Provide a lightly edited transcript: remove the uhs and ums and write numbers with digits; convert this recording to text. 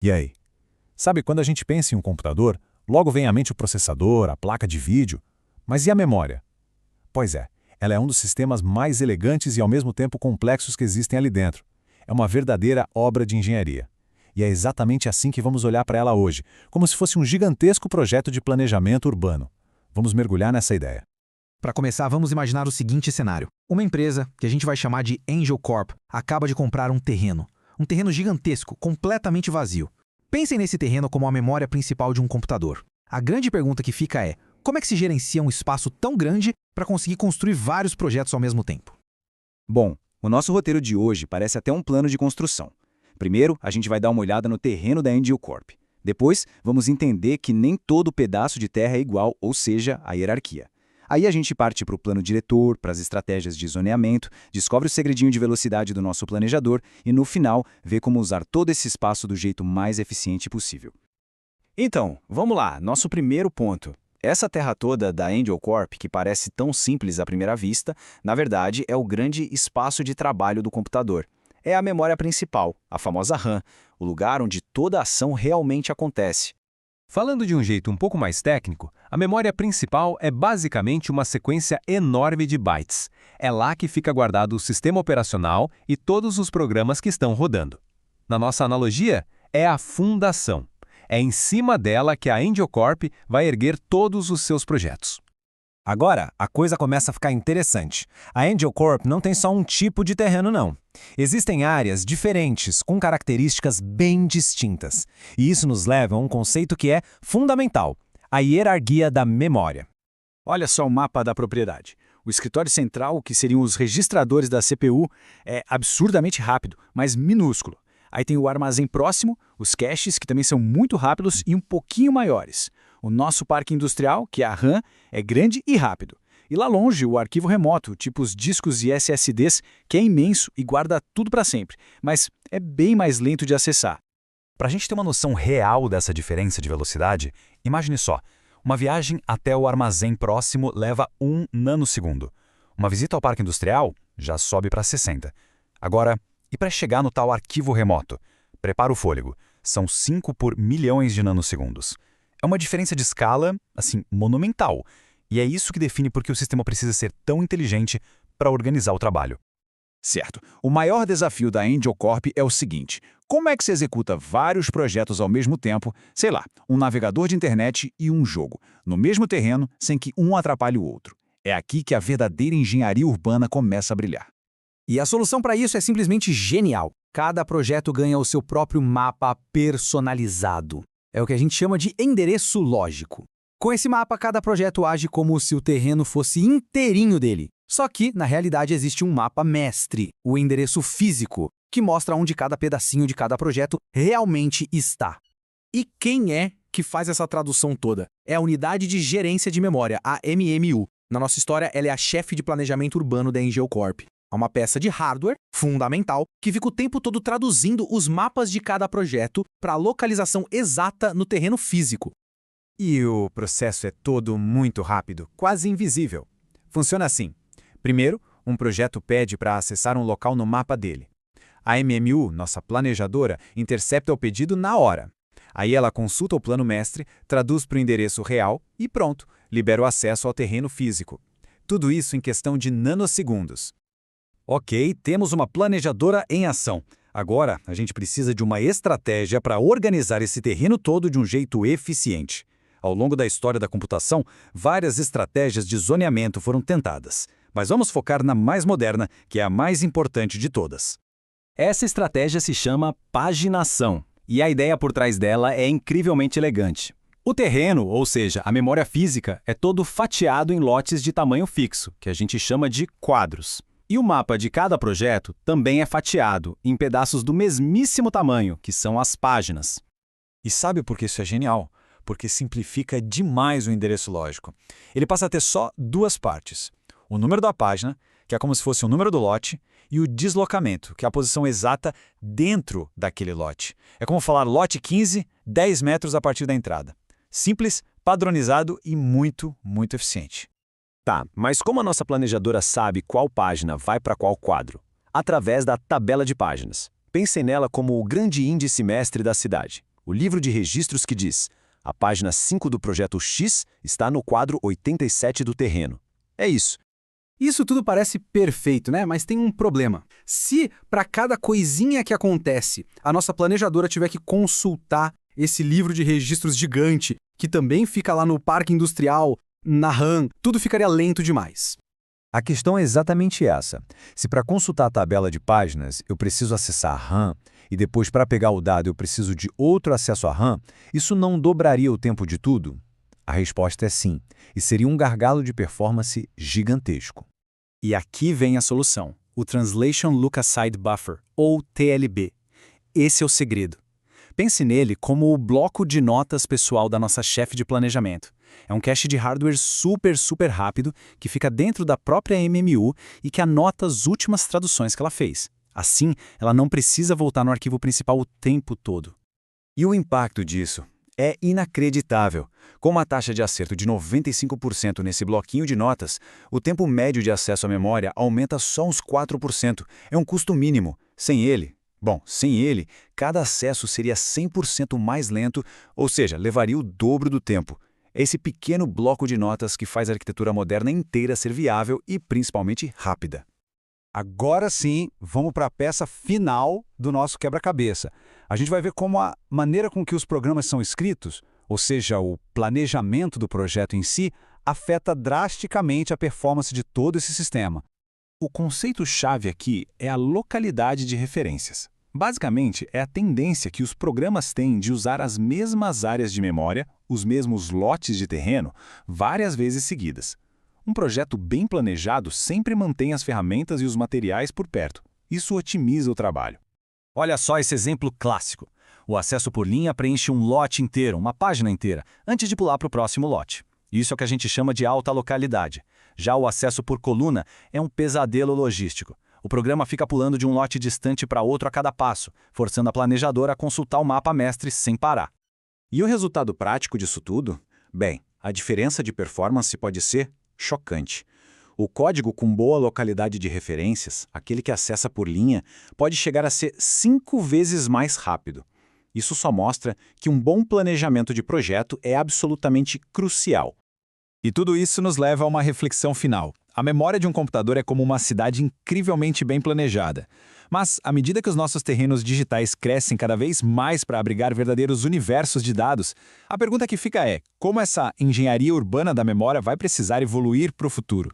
E aí? Sabe, quando a gente pensa em um computador, logo vem à mente o processador, a placa de vídeo. Mas e a memória? Pois é, ela é um dos sistemas mais elegantes e ao mesmo tempo complexos que existem ali dentro. É uma verdadeira obra de engenharia. E é exatamente assim que vamos olhar para ela hoje, como se fosse um gigantesco projeto de planejamento urbano. Vamos mergulhar nessa ideia. Para começar, vamos imaginar o seguinte cenário. Uma empresa, que a gente vai chamar de Angel Corp, acaba de comprar um terreno. Um terreno gigantesco, completamente vazio. Pensem nesse terreno como a memória principal de um computador. A grande pergunta que fica é, como é que se gerencia um espaço tão grande para conseguir construir vários projetos ao mesmo tempo? Bom, o nosso roteiro de hoje parece até um plano de construção. Primeiro, a gente vai dar uma olhada no terreno da Angel Corp. Depois, vamos entender que nem todo pedaço de terra é igual, ou seja, a hierarquia. Aí a gente parte para o plano diretor, para as estratégias de zoneamento, descobre o segredinho de velocidade do nosso planejador e, no final, vê como usar todo esse espaço do jeito mais eficiente possível. Então, vamos lá, nosso primeiro ponto. Essa terra toda da Angel Corp, que parece tão simples à primeira vista, na verdade é o grande espaço de trabalho do computador. É a memória principal, a famosa RAM, o lugar onde toda a ação realmente acontece. Falando de um jeito um pouco mais técnico, a memória principal é basicamente uma sequência enorme de bytes. É lá que fica guardado o sistema operacional e todos os programas que estão rodando. Na nossa analogia, é a fundação. É em cima dela que a Angel Corp vai erguer todos os seus projetos. Agora, a coisa começa a ficar interessante. A Angel Corp não tem só um tipo de terreno, não. Existem áreas diferentes, com características bem distintas. E isso nos leva a um conceito que é fundamental, a hierarquia da memória. Olha só o mapa da propriedade. O escritório central, que seriam os registradores da CPU, é absurdamente rápido, mas minúsculo. Aí tem o armazém próximo, os caches, que também são muito rápidos e um pouquinho maiores. O nosso parque industrial, que é a RAM, é grande e rápido. E lá longe, o arquivo remoto, tipo os discos e SSDs, que é imenso e guarda tudo para sempre, mas é bem mais lento de acessar. Para a gente ter uma noção real dessa diferença de velocidade, imagine só, uma viagem até o armazém próximo leva 1 nanosegundo. Uma visita ao parque industrial já sobe para 60. Agora, e para chegar no tal arquivo remoto? Prepara o fôlego, são 5 por milhões de nanosegundos. É uma diferença de escala, assim, monumental. E é isso que define por que o sistema precisa ser tão inteligente para organizar o trabalho. Certo. O maior desafio da Angel Corp é o seguinte: como é que se executa vários projetos ao mesmo tempo, sei lá, um navegador de internet e um jogo, no mesmo terreno, sem que um atrapalhe o outro? É aqui que a verdadeira engenharia urbana começa a brilhar. E a solução para isso é simplesmente genial. Cada projeto ganha o seu próprio mapa personalizado. É o que a gente chama de endereço lógico. Com esse mapa, cada projeto age como se o terreno fosse inteirinho dele. Só que, na realidade, existe um mapa mestre, o endereço físico, que mostra onde cada pedacinho de cada projeto realmente está. E quem é que faz essa tradução toda? É a Unidade de Gerência de Memória, a MMU. Na nossa história, ela é a chefe de planejamento urbano da Angel Corp. É uma peça de hardware fundamental que fica o tempo todo traduzindo os mapas de cada projeto para a localização exata no terreno físico. E o processo é todo muito rápido, quase invisível. Funciona assim. Primeiro, um projeto pede para acessar um local no mapa dele. A MMU, nossa planejadora, intercepta o pedido na hora. Aí ela consulta o plano mestre, traduz para o endereço real e pronto, libera o acesso ao terreno físico. Tudo isso em questão de nanosegundos. Ok, temos uma planejadora em ação. Agora, a gente precisa de uma estratégia para organizar esse terreno todo de um jeito eficiente. Ao longo da história da computação, várias estratégias de zoneamento foram tentadas. Mas vamos focar na mais moderna, que é a mais importante de todas. Essa estratégia se chama paginação, e a ideia por trás dela é incrivelmente elegante. O terreno, ou seja, a memória física, é todo fatiado em lotes de tamanho fixo, que a gente chama de quadros. E o mapa de cada projeto também é fatiado em pedaços do mesmíssimo tamanho, que são as páginas. E sabe por que isso é genial? Porque simplifica demais o endereço lógico. Ele passa a ter só duas partes. O número da página, que é como se fosse o número do lote, e o deslocamento, que é a posição exata dentro daquele lote. É como falar lote 15, 10 metros a partir da entrada. Simples, padronizado e muito, muito eficiente. Tá, mas como a nossa planejadora sabe qual página vai para qual quadro? Através da tabela de páginas. Pensem nela como o grande índice mestre da cidade. o livro de registros que diz: a página 5 do projeto X está no quadro 87 do terreno. É isso. Isso tudo parece perfeito, né? Mas tem um problema. Se, para cada coisinha que acontece, a nossa planejadora tiver que consultar esse livro de registros gigante, que também fica lá no Parque Industrial, na RAM, tudo ficaria lento demais. A questão é exatamente essa. Se para consultar a tabela de páginas eu preciso acessar a RAM e depois para pegar o dado eu preciso de outro acesso à RAM, isso não dobraria o tempo de tudo? A resposta é sim, e seria um gargalo de performance gigantesco. E aqui vem a solução, o Translation Look Aside Buffer, ou TLB. Esse é o segredo. Pense nele como o bloco de notas pessoal da nossa chefe de planejamento. É um cache de hardware super rápido que fica dentro da própria MMU e que anota as últimas traduções que ela fez. Assim, ela não precisa voltar no arquivo principal o tempo todo. E o impacto disso é inacreditável. Com uma taxa de acerto de 95% nesse bloquinho de notas, o tempo médio de acesso à memória aumenta só uns 4%. É um custo mínimo. Sem ele, cada acesso seria 100% mais lento, ou seja, levaria o dobro do tempo. É esse pequeno bloco de notas que faz a arquitetura moderna inteira ser viável e principalmente rápida. Agora sim, vamos para a peça final do nosso quebra-cabeça. A gente vai ver como a maneira com que os programas são escritos, ou seja, o planejamento do projeto em si, afeta drasticamente a performance de todo esse sistema. O conceito-chave aqui é a localidade de referências. Basicamente, é a tendência que os programas têm de usar as mesmas áreas de memória, os mesmos lotes de terreno, várias vezes seguidas. Um projeto bem planejado sempre mantém as ferramentas e os materiais por perto. Isso otimiza o trabalho. Olha só esse exemplo clássico. O acesso por linha preenche um lote inteiro, uma página inteira, antes de pular para o próximo lote. Isso é o que a gente chama de alta localidade. Já o acesso por coluna é um pesadelo logístico. O programa fica pulando de um lote distante para outro a cada passo, forçando a planejadora a consultar o mapa mestre sem parar. E o resultado prático disso tudo? Bem, a diferença de performance pode ser chocante. O código com boa localidade de referências, aquele que acessa por linha, pode chegar a ser 5 vezes mais rápido. Isso só mostra que um bom planejamento de projeto é absolutamente crucial. E tudo isso nos leva a uma reflexão final. A memória de um computador é como uma cidade incrivelmente bem planejada. Mas, à medida que os nossos terrenos digitais crescem cada vez mais para abrigar verdadeiros universos de dados, a pergunta que fica é: como essa engenharia urbana da memória vai precisar evoluir para o futuro?